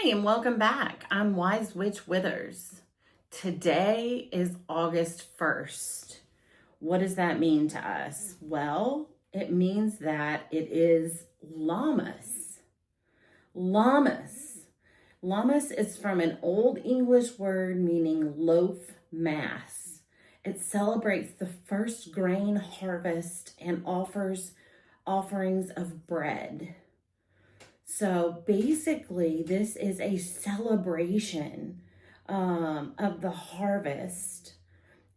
Hi, and welcome back. I'm Wise Witch Withers. Today is August 1st. What does that mean to us? Well, it means that it is Lammas. Lammas. Lammas is from an Old English word meaning loaf mass. It celebrates the first grain harvest and offers offerings of bread. So basically, this is a celebration of the harvest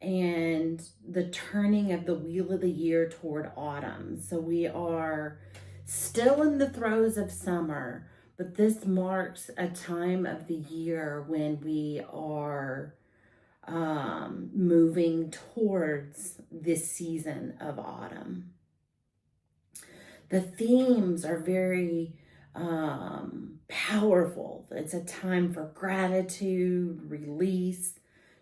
and the turning of the wheel of the year toward autumn. So we are still in the throes of summer, but this marks a time of the year when we are moving towards this season of autumn. The themes are very powerful. It's a time for gratitude, release,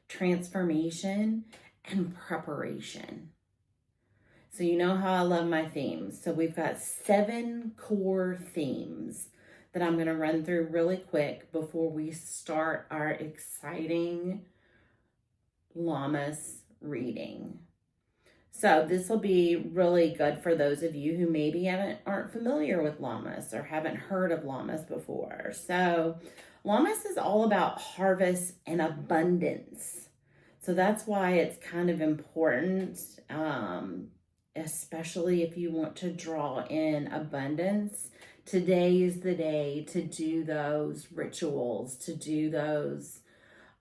transformation, and preparation. So you know how I love my themes. So we've got 7 core themes that I'm going to run through really quick before we start our exciting Lammas reading. So this will be really good for those of you who maybe aren't familiar with Lammas or haven't heard of Lammas before. So Lammas is all about harvest and abundance. So that's why it's kind of important, especially if you want to draw in abundance. Today is the day to do those rituals, to do those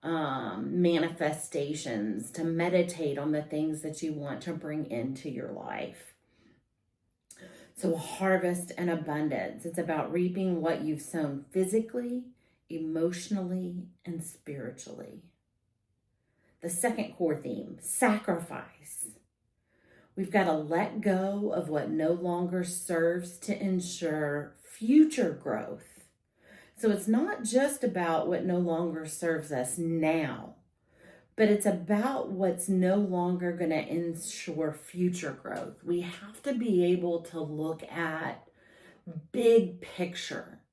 manifestations, to meditate on the things that you want to bring into your life. So harvest and abundance. It's about reaping what you've sown physically, emotionally, and spiritually. The second core theme, sacrifice. We've got to let go of what no longer serves to ensure future growth. So it's not just about what no longer serves us now, but it's about what's no longer going to ensure future growth. We have to be able to look at big picture.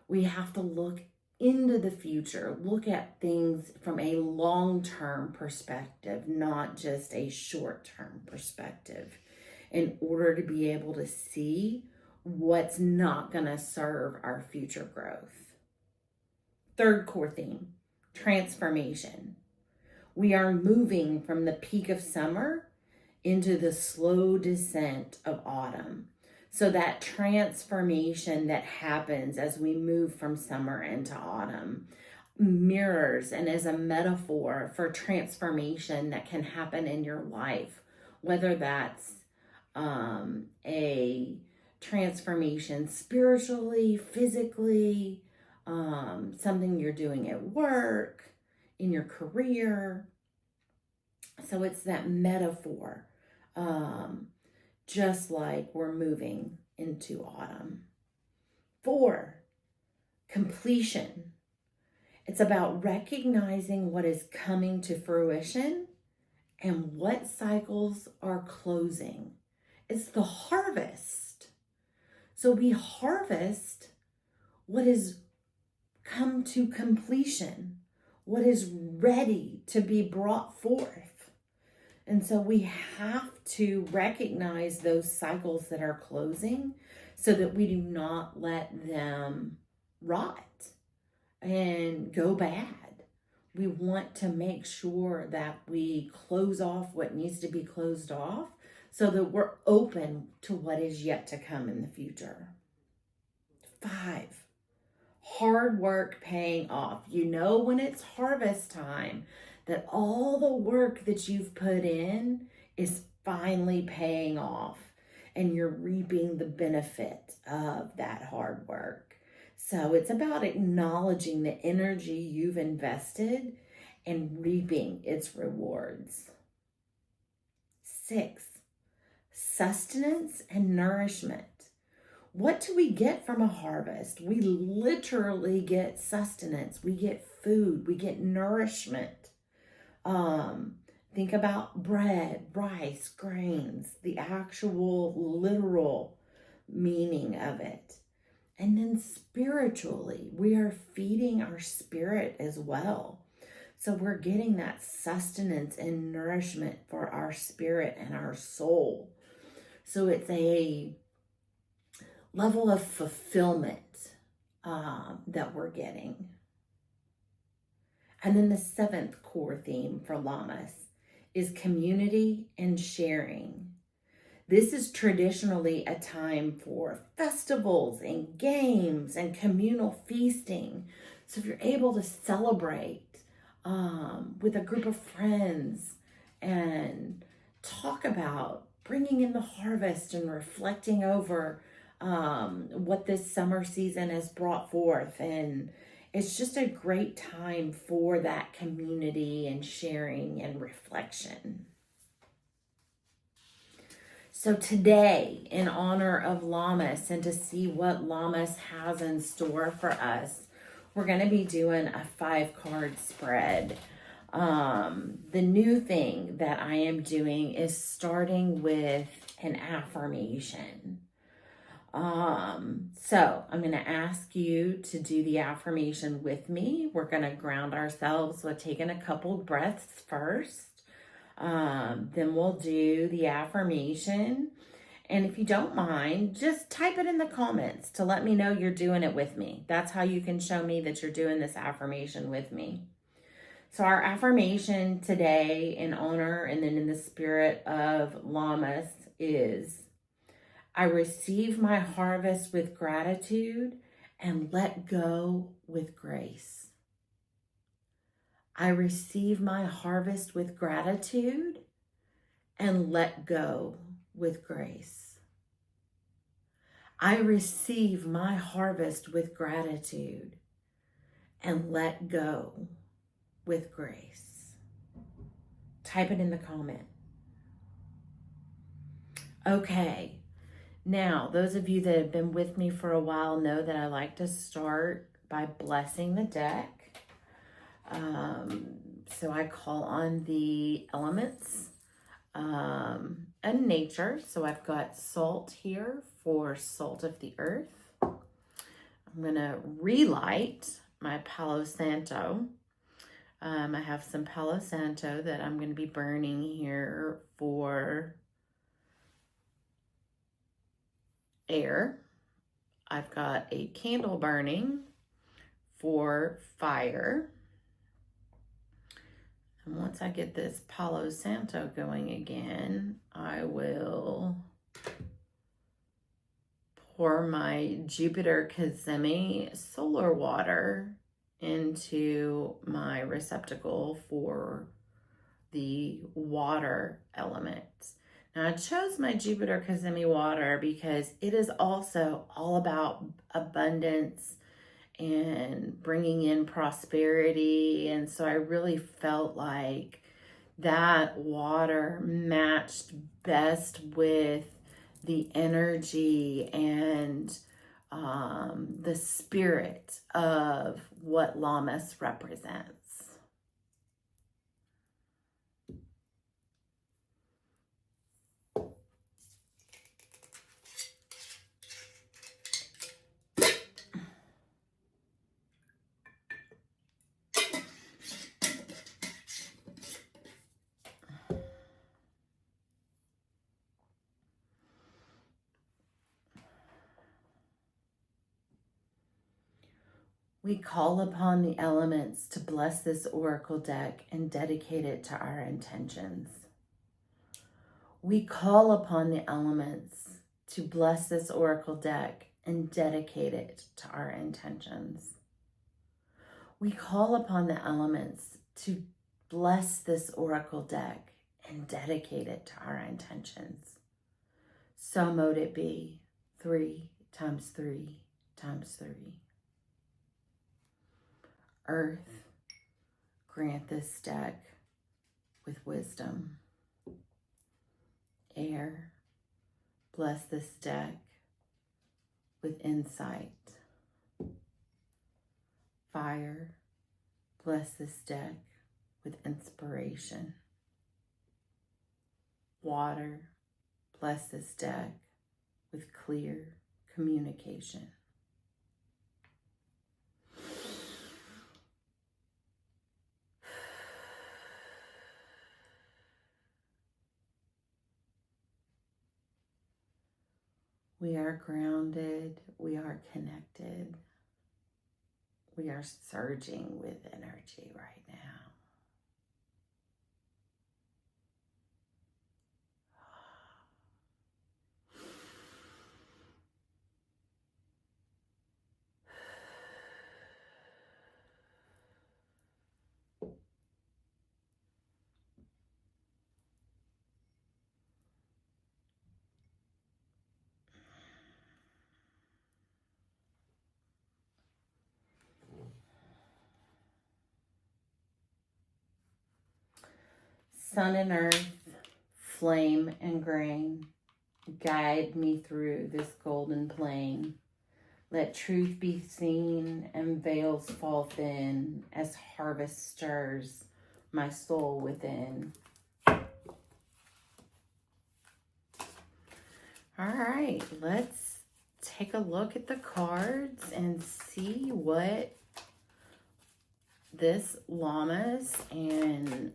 We have to look into the future, look at things from a long-term perspective, not just a short-term perspective, in order to be able to see what's not going to serve our future growth. Third core theme, transformation. We are moving from the peak of summer into the slow descent of autumn. So that transformation that happens as we move from summer into autumn mirrors and is a metaphor for transformation that can happen in your life, whether that's a transformation spiritually, physically, something you're doing at work, in your career. So it's that metaphor, just like we're moving into autumn. 4, completion. It's about recognizing what is coming to fruition and what cycles are closing. It's the harvest. So we harvest what is come to completion, what is ready to be brought forth. And so we have to recognize those cycles that are closing so that we do not let them rot and go bad. We want to make sure that we close off what needs to be closed off so that we're open to what is yet to come in the future. 5, hard work paying off. You know when it's harvest time that all the work that you've put in is finally paying off and you're reaping the benefit of that hard work. So it's about acknowledging the energy you've invested and reaping its rewards. 6, sustenance and nourishment. What do we get from a harvest? We literally get sustenance. We get food. We get nourishment. Think about bread, rice, grains, the actual literal meaning of it. And then spiritually, we are feeding our spirit as well. So we're getting that sustenance and nourishment for our spirit and our soul. So it's a level of fulfillment that we're getting. And then the seventh core theme for Lammas is community and sharing. This is traditionally a time for festivals and games and communal feasting. So if you're able to celebrate with a group of friends and talk about bringing in the harvest and reflecting over what this summer season has brought forth. And it's just a great time for that community and sharing and reflection. So today, in honor of Lammas and to see what Lammas has in store for us, we're going to be doing a 5-card spread. The new thing that I am doing is starting with an affirmation. So I'm going to ask you to do the affirmation with me. We're going to ground ourselves with taking a couple breaths first. Then we'll do the affirmation. And if you don't mind, just type it in the comments to let me know you're doing it with me. That's how you can show me that you're doing this affirmation with me. So our affirmation today in honor and then in the spirit of Lammas is, I receive my harvest with gratitude and let go with grace. I receive my harvest with gratitude and let go with grace. I receive my harvest with gratitude and let go with grace. Type it in the comment. Okay, now those of you that have been with me for a while know that I like to start by blessing the deck. So I call on the elements and nature. So I've got salt here for salt of the earth. I'm going to relight my Palo Santo. I have some Palo Santo that I'm going to be burning here for air. I've got a candle burning for fire. And once I get this Palo Santo going again, I will pour my Jupiter Kazemi solar water into my receptacle for the water element. Now I chose my Jupiter Kazemi water because it is also all about abundance and bringing in prosperity. And so I really felt like that water matched best with the energy and the spirit of what Lammas represents. We call upon the elements to bless this oracle deck and dedicate it to our intentions. We call upon the elements to bless this oracle deck and dedicate it to our intentions. We call upon the elements to bless this oracle deck and dedicate it to our intentions. So mote it be, 3 times 3 times 3. Earth, grant this deck with wisdom. Air, bless this deck with insight. Fire, bless this deck with inspiration. Water, bless this deck with clear communication. We are grounded. We are connected. We are surging with energy right now. Sun and earth, flame and grain, guide me through this golden plain. Let truth be seen and veils fall thin as harvest stirs my soul within. All right, let's take a look at the cards and see what this Lammas and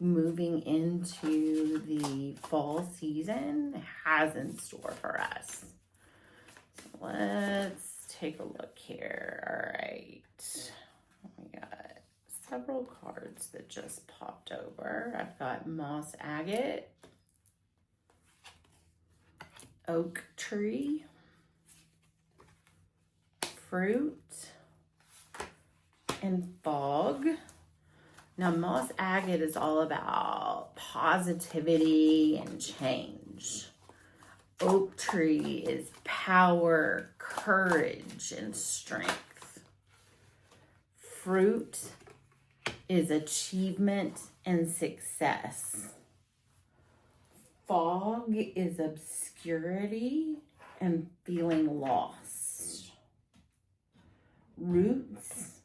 moving into the fall season has in store for us. So let's take a look here. All right. We got several cards that just popped over. I've got moss agate, oak tree, fruit, and fog. Now, moss agate is all about positivity and change. Oak tree is power, courage, and strength. Fruit is achievement and success. Fog is obscurity and feeling lost. Roots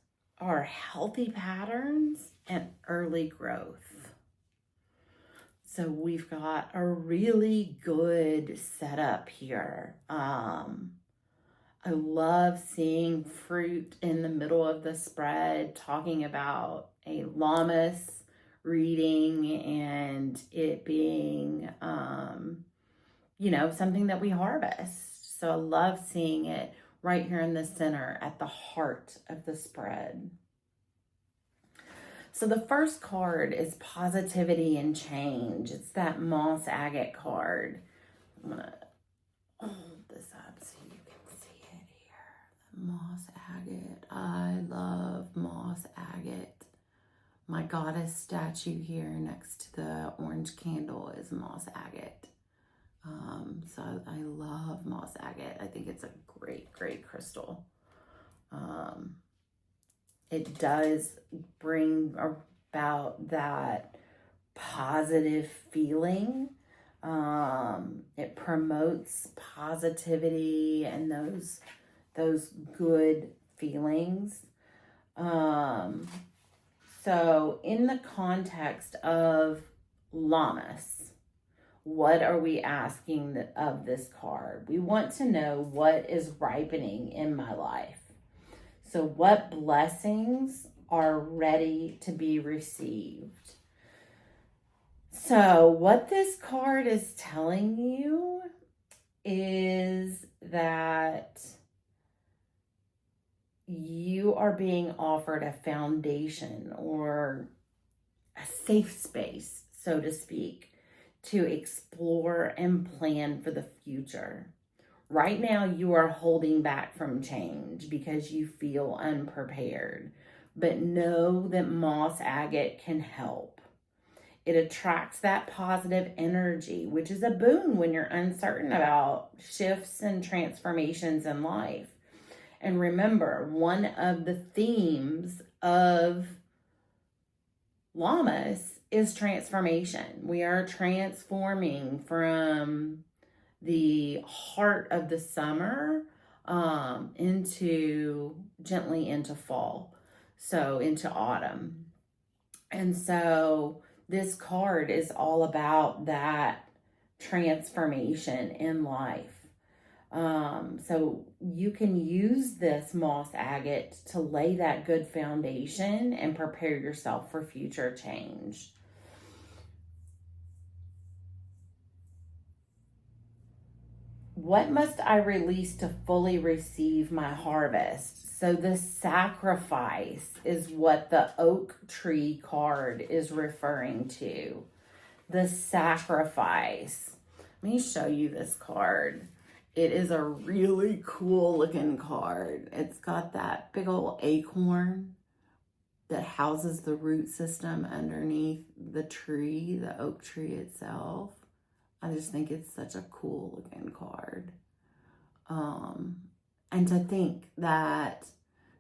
are healthy patterns and early growth. So we've got a really good setup here. I love seeing fruit in the middle of the spread, talking about a Lammas reading and it being, something that we harvest. So I love seeing it right here in the center at the heart of the spread. So the first card is positivity and change. It's that moss agate card. I'm gonna hold this up so you can see it here. Moss agate. I love moss agate. My goddess statue here next to the orange candle is moss agate. So I love moss agate. I think it's a great, great crystal. It does bring about that positive feeling. It promotes positivity and those good feelings. So in the context of Lammas, what are we asking of this card? We want to know what is ripening in my life. So what blessings are ready to be received? So what this card is telling you is that you are being offered a foundation or a safe space, so to speak, to explore and plan for the future. Right now, you are holding back from change because you feel unprepared. But know that moss agate can help. It attracts that positive energy, which is a boon when you're uncertain about shifts and transformations in life. And remember, one of the themes of Lammas is transformation. We are transforming from the heart of the summer gently into fall, so into autumn. And so this card is all about that transformation in life. So you can use this moss agate to lay that good foundation and prepare yourself for future change. what must I release to fully receive my harvest? So the sacrifice is what the oak tree card is referring to. The sacrifice. Let me show you this card. It is a really cool looking card. It's got that big old acorn that houses the root system underneath the tree, the oak tree itself. I just think it's such a cool looking card. And to think that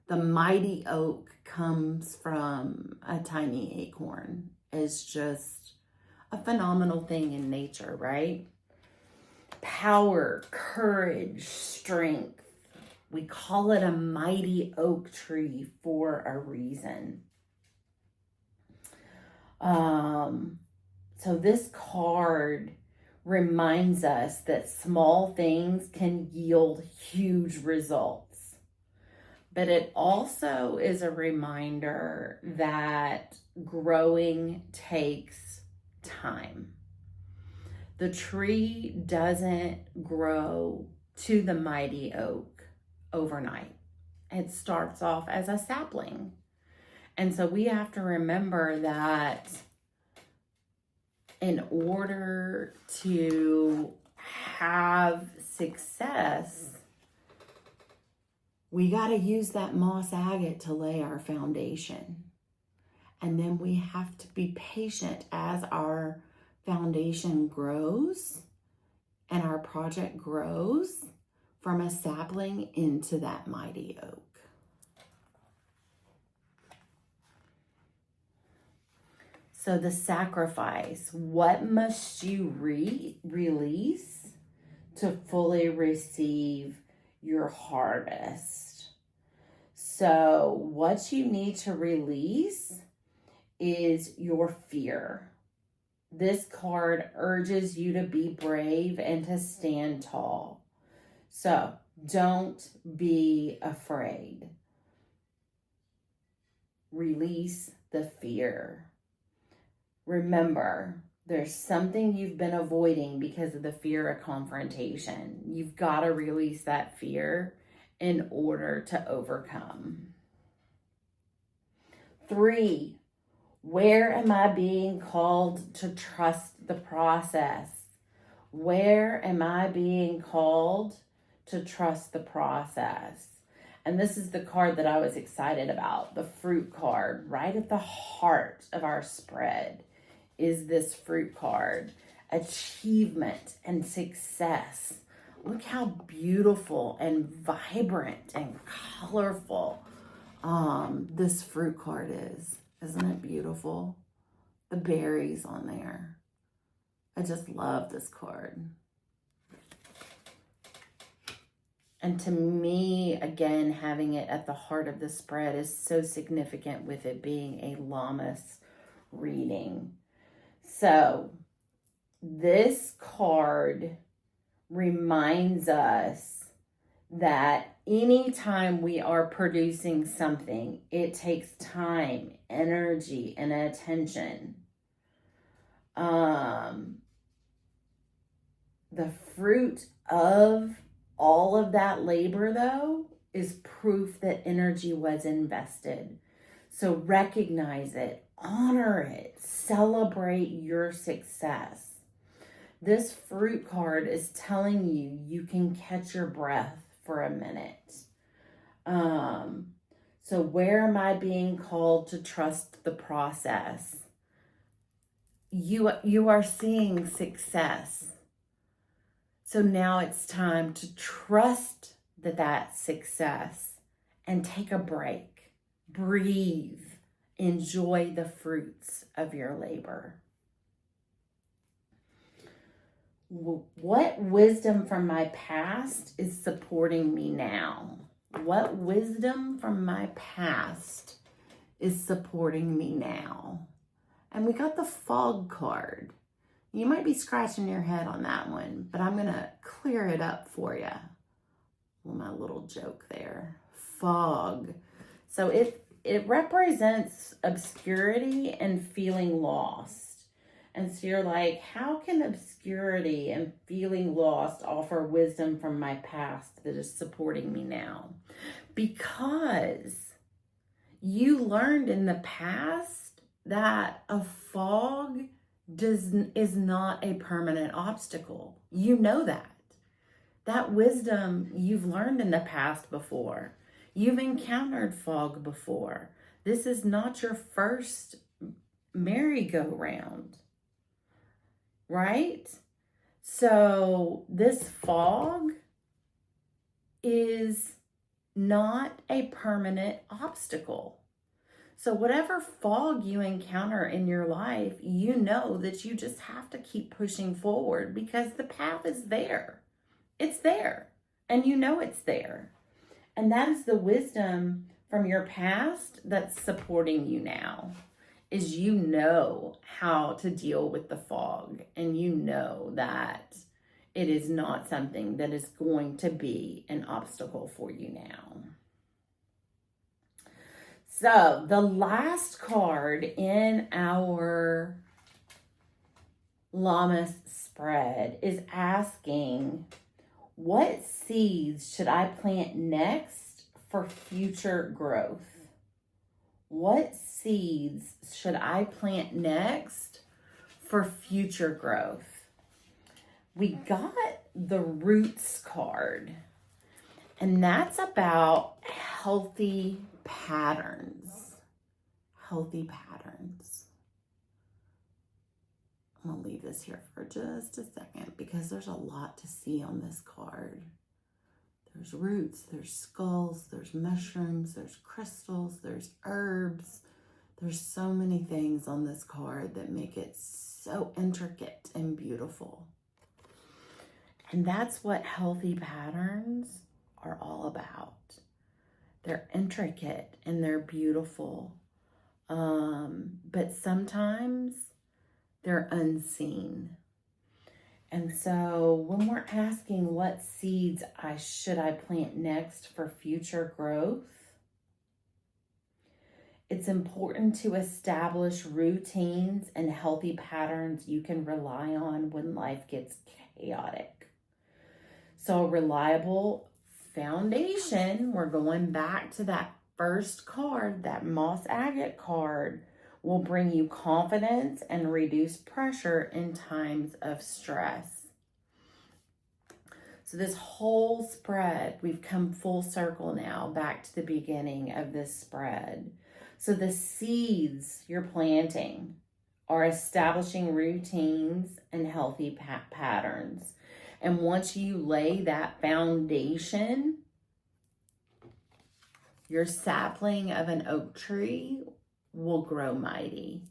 the mighty oak comes from a tiny acorn is just a phenomenal thing in nature, right? Power, courage, strength. We call it a mighty oak tree for a reason. So this card reminds us that small things can yield huge results. But it also is a reminder that growing takes time. The tree doesn't grow to the mighty oak overnight. It starts off as a sapling. And so we have to remember that in order to have success, we got to use that moss agate to lay our foundation. And then we have to be patient as our foundation grows and our project grows from a sapling into that mighty oak. So the sacrifice, what must you release to fully receive your harvest? So what you need to release is your fear. This card urges you to be brave and to stand tall. So don't be afraid. Release the fear. Remember, there's something you've been avoiding because of the fear of confrontation. You've got to release that fear in order to overcome. 3, where am I being called to trust the process? Where am I being called to trust the process? And this is the card that I was excited about, the fruit card. Right at the heart of our spread is this fruit card, achievement and success. Look how beautiful and vibrant and colorful this fruit card is. Isn't it beautiful? The berries on there. I just love this card. And to me, again, having it at the heart of the spread is so significant with it being a Lammas reading. So this card reminds us that anytime we are producing something, it takes time, energy, and attention. The fruit of all of that labor, though, is proof that energy was invested. So recognize it, honor it, celebrate your success. This fruit card is telling you you can catch your breath for a minute. So where am I being called to trust the process? You are seeing success. So now it's time to trust that success and take a break, breathe, enjoy the fruits of your labor. What wisdom from my past is supporting me now? What wisdom from my past is supporting me now? And we got the fog card. You might be scratching your head on that one, but I'm going to clear it up for you. Well, my little joke there. Fog. So it represents obscurity and feeling lost. And so you're like, how can obscurity and feeling lost offer wisdom from my past that is supporting me now? Because you learned in the past that a fog is not a permanent obstacle. You know that. That wisdom you've learned in the past before. You've encountered fog before. This is not your first merry-go-round, right? So this fog is not a permanent obstacle. So whatever fog you encounter in your life, you know that you just have to keep pushing forward because the path is there. It's there, and you know it's there. And that is the wisdom from your past that's supporting you now, is you know how to deal with the fog, and you know that it is not something that is going to be an obstacle for you now. So the last card in our Lammas spread is asking, what seeds should I plant next for future growth? What seeds should I plant next for future growth? We got the Roots card, and that's about healthy patterns. Healthy patterns. I'm going to leave this here for just a second because there's a lot to see on this card. There's roots, there's skulls, there's mushrooms, there's crystals, there's herbs. There's so many things on this card that make it so intricate and beautiful. And that's what healthy patterns are all about. They're intricate and they're beautiful. But sometimes they're unseen. And so when we're asking what seeds should I plant next for future growth, it's important to establish routines and healthy patterns you can rely on when life gets chaotic. So a reliable foundation, we're going back to that first card, that moss agate card, will bring you confidence and reduce pressure in times of stress. So this whole spread, we've come full circle now, back to the beginning of this spread. So the seeds you're planting are establishing routines and healthy patterns. And once you lay that foundation, your sapling of an oak tree will grow mighty.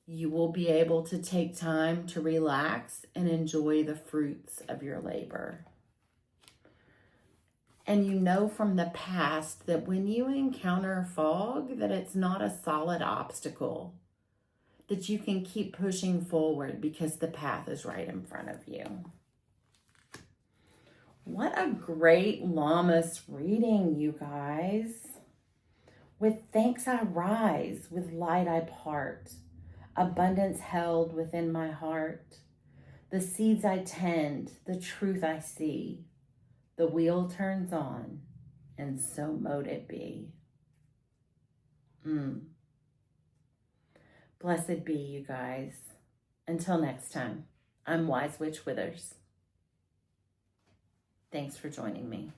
You will be able to take time to relax and enjoy the fruits of your labor. And you know from the past that when you encounter fog, that it's not a solid obstacle, that you can keep pushing forward because the path is right in front of you. What a great Lammas reading, you guys. With thanks I rise, with light I part, abundance held within my heart. The seeds I tend, the truth I see, the wheel turns on, and so mote it be. Blessed be, you guys. Until next time, I'm Wise Witch Withers. Thanks for joining me.